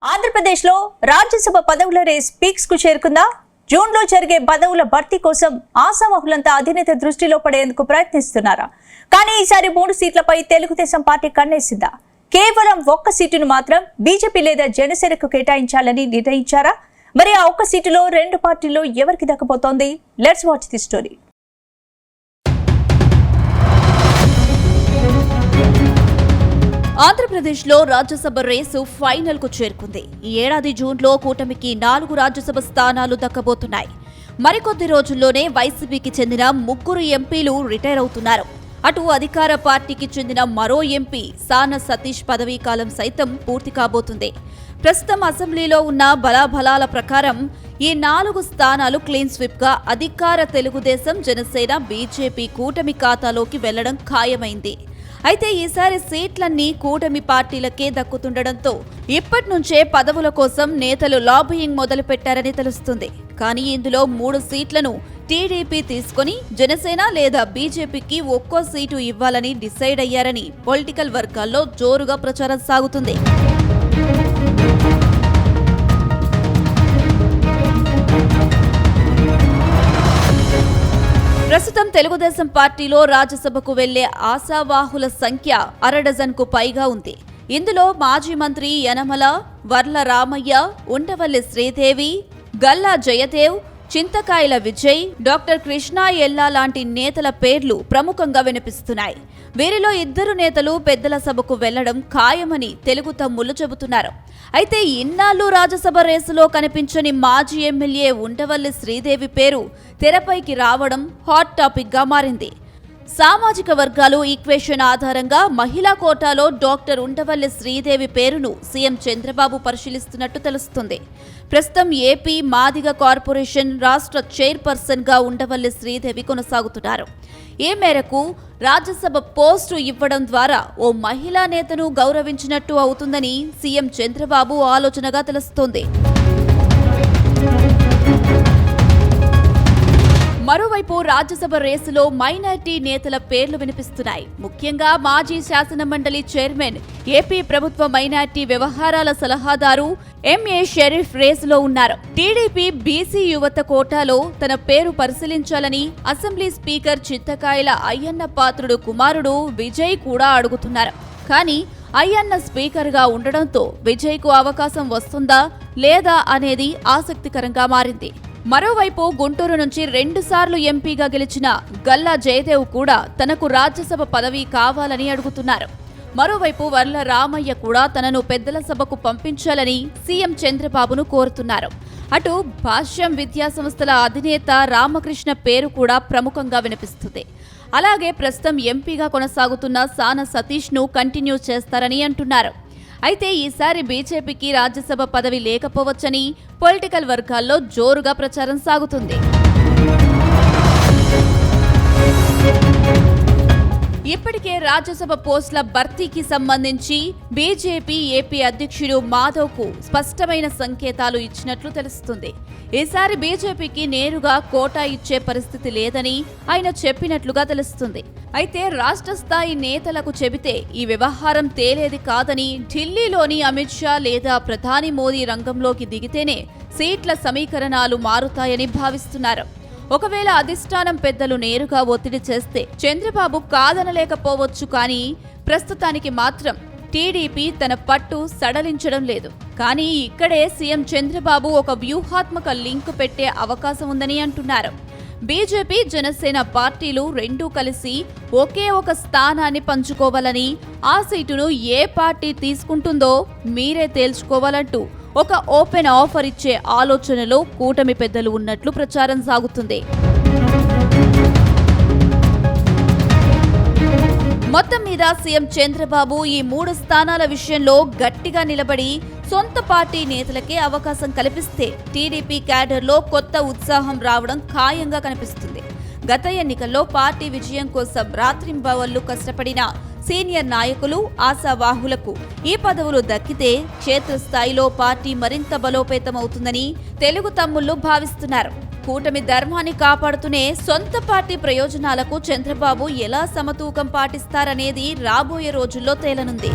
ఆంధ్రప్రదేశ్లో రాజ్యసభ పదవుల race peaks కు చేరుకుందా? జూన్లో జరిగే పదవుల భర్తీ కోసం ఆశావహులంతా అధినేత దృష్టిలో పడేందుకు ప్రయత్నిస్తున్నారా? కానీ ఈసారి 3 సీట్లపై తెలుగుదేశం పార్టీ కన్నేసిందా? కేవలం 1 సీటును మాత్రం బీజేపీ లేదా జనసేనకు కేటాయించాలని నిర్ణయించారా? మరి ఆ 1 సీటులో 2 పార్టీల్లో ఎవరికి దక్కబోతోంది? Let's watch the story. ఆంధ్రప్రదేశ్లో రాజ్యసభ రేసు ఫైనల్ కు చేరుకుంది. ఈ ఏడాది జూన్లో కూటమికి 4 రాజ్యసభ స్థానాలు దక్కబోతున్నాయి. మరికొద్ది రోజుల్లోనే వైసీపీకి చెందిన 3 ఎంపీలు రిటైర్ అవుతున్నారు. అటు అధికార పార్టీకి చెందిన మరో ఎంపీ సాన సతీష్ పదవీ కాలం సైతం పూర్తి కాబోతుంది. ప్రస్తుతం అసెంబ్లీలో ఉన్న బలాబలాల ప్రకారం ఈ 4 స్థానాలు క్లీన్ స్వీప్ గా అధికార తెలుగుదేశం, జనసేన, బీజేపీ కూటమి ఖాతాలోకి వెళ్లడం ఖాయమైంది. అయితే ఈసారి సీట్లన్నీ కూటమి పార్టీలకే దక్కుతుండటంతో ఇప్పటి నుంచే పదవుల కోసం నేతలు లాబియింగ్ మొదలుపెట్టారని తెలుస్తుంది. కానీ ఇందులో 3 సీట్లను టీడీపీ తీసుకుని జనసేన లేదా బీజేపీకి ఒక్కో సీటు ఇవ్వాలని డిసైడ్ అయ్యారని పొలిటికల్ వర్గాల్లో జోరుగా ప్రచారం సాగుతుంది. ప్రస్తుతం తెలుగుదేశం పార్టీలో రాజ్యసభకు వెళ్లే ఆశావాహుల సంఖ్య 1/2 డజన్కు పైగా ఉంది. ఇందులో మాజీ మంత్రి యనమల, వర్ల రామయ్య, ఉండవల్లి శ్రీదేవి, గల్లా జయదేవ్, చింతకాయల విజయ్, డాక్టర్ కృష్ణ ఎల్లా లాంటి నేతల పేర్లు ప్రముఖంగా వినిపిస్తున్నాయి. వీరిలో 2 నేతలు పెద్దల సభకు వెళ్లడం ఖాయమని తెలుగు తమ్ముళ్లు చెబుతున్నారు. అయితే ఇన్నాళ్లు రాజ్యసభ రేసులో కనిపించని మాజీ ఎమ్మెల్యే ఉండవల్లి శ్రీదేవి పేరు తెరపైకి రావడం హాట్ టాపిక్ గా మారింది. సామాజిక వర్గాలు ఈక్వేషన్ ఆధారంగా మహిళా కోటాలో డాక్టర్ ఉండవల్లి శ్రీదేవి పేరును సీఎం చంద్రబాబు పరిశీలిస్తున్నట్టు తెలుస్తుంది. ప్రస్తుతం ఏపీ మాదిగ కార్పొరేషన్ రాష్ట్ర చైర్పర్సన్ గా ఉండవల్లి శ్రీదేవి కొనసాగుతున్నారు. ఈ మేరకు రాజ్యసభ పోస్టు ఇవ్వడం ద్వారా ఓ మహిళా నేతను గౌరవించినట్టు అవుతుందని సీఎం చంద్రబాబు ఆలోచనగా తెలుస్తోంది. మరోవైపు రాజ్యసభ రేసులో మైనార్టీ నేతల పేర్లు వినిపిస్తున్నాయి. ముఖ్యంగా మాజీ శాసనమండలి చైర్మన్, ఏపీ ప్రభుత్వ మైనార్టీ వ్యవహారాల సలహాదారు ఎంఏ షరీఫ్ రేసులో ఉన్నారు. టీడీపీ బీసీ యువత కోటాలో తన పేరు పరిశీలించాలని అసెంబ్లీ స్పీకర్ చింతకాయల అయ్యన్న పాత్రుడు కుమారుడు విజయ్ కూడా అడుగుతున్నారు. కానీ అయ్యన్న స్పీకర్ గా ఉండడంతో విజయ్ కు అవకాశం వస్తుందా లేదా అనేది ఆసక్తికరంగా మారింది. మరోవైపు గుంటూరు నుంచి 2 సార్లు ఎంపీగా గెలిచిన గల్లా జయదేవ్ కూడా తనకు రాజ్యసభ పదవి కావాలని అడుగుతున్నారు. మరోవైపు వర్ల రామయ్య కూడా తనను పెద్దల సభకు పంపించాలని సీఎం చంద్రబాబును కోరుతున్నారు. అటు భాష్యం విద్యా సంస్థల అధినేత రామకృష్ణ పేరు కూడా ప్రముఖంగా వినిపిస్తుంది. అలాగే ప్రస్తుతం ఎంపీగా కొనసాగుతున్న సాన సతీష్ ను కంటిన్యూ చేస్తారని అంటున్నారు. అయితే ఈసారి బీజేపీకి రాజ్యసభ పదవి లేకపోవచ్చని పొలిటికల్ వర్గాల్లో జోరుగా ప్రచారం సాగుతుంది. ఇప్పటికే రాజ్యసభ పోస్టుల భర్తీకి సంబంధించి బీజేపీ ఏపీ అధ్యక్షుడు మాధవ్ కు స్పష్టమైన సంకేతాలు ఇచ్చినట్లు తెలుస్తుంది. ఈసారి బీజేపీకి నేరుగా కోటా ఇచ్చే పరిస్థితి లేదని ఆయన చెప్పినట్లుగా తెలుస్తుంది. అయితే రాష్ట్ర స్థాయి నేతలకు చెబితే ఈ వ్యవహారం తేలేది కాదని, ఢిల్లీలోని అమిత్ షా లేదా ప్రధాని మోదీ రంగంలోకి దిగితేనే సీట్ల సమీకరణాలు మారుతాయని భావిస్తున్నారు. ఒకవేళ అధిష్టానం పెద్దలు నేరుగా ఒత్తిడి చేస్తే చంద్రబాబు కాదనలేకపోవచ్చు. కానీ ప్రస్తుతానికి మాత్రం టీడీపీ తన పట్టు సడలించడం లేదు. కానీ ఇక్కడే సీఎం చంద్రబాబు ఒక వ్యూహాత్మక లింక్ పెట్టే అవకాశం ఉందని అంటున్నారు. బీజేపీ, జనసేన పార్టీలు రెండూ కలిసి ఒకే ఒక స్థానాన్ని పంచుకోవాలని, ఆ సీటును ఏ పార్టీ తీసుకుంటుందో మీరే తేల్చుకోవాలంటూ ఒక ఓపెన్ ఆఫర్ ఇచ్చే ఆలోచనలో కూటమి పెద్దలు ఉన్నట్లు ప్రచారం సాగుతుంది. మొత్తం మీద సీఎం చంద్రబాబు ఈ 3 స్థానాల విషయంలో గట్టిగా నిలబడి సొంత పార్టీ నేతలకే అవకాశం కల్పిస్తే టీడీపీ క్యాడర్లో కొత్త ఉత్సాహం రావడం ఖాయంగా కనిపిస్తుంది. గత ఎన్నికల్లో పార్టీ విజయం కోసం రాత్రింబవళ్లు కష్టపడిన సీనియర్ నాయకులు, ఆశావాహులకు ఈ పదవులు దక్కితే క్షేత్రస్థాయిలో పార్టీ మరింత బలోపేతమవుతుందని తెలుగు తమ్ముళ్లు భావిస్తున్నారు. కూటమి ధర్మాన్ని కాపాడుతూనే సొంత పార్టీ ప్రయోజనాలకు చంద్రబాబు ఎలా సమతూకం పాటిస్తారనేది రాబోయే రోజుల్లో తేలనుంది.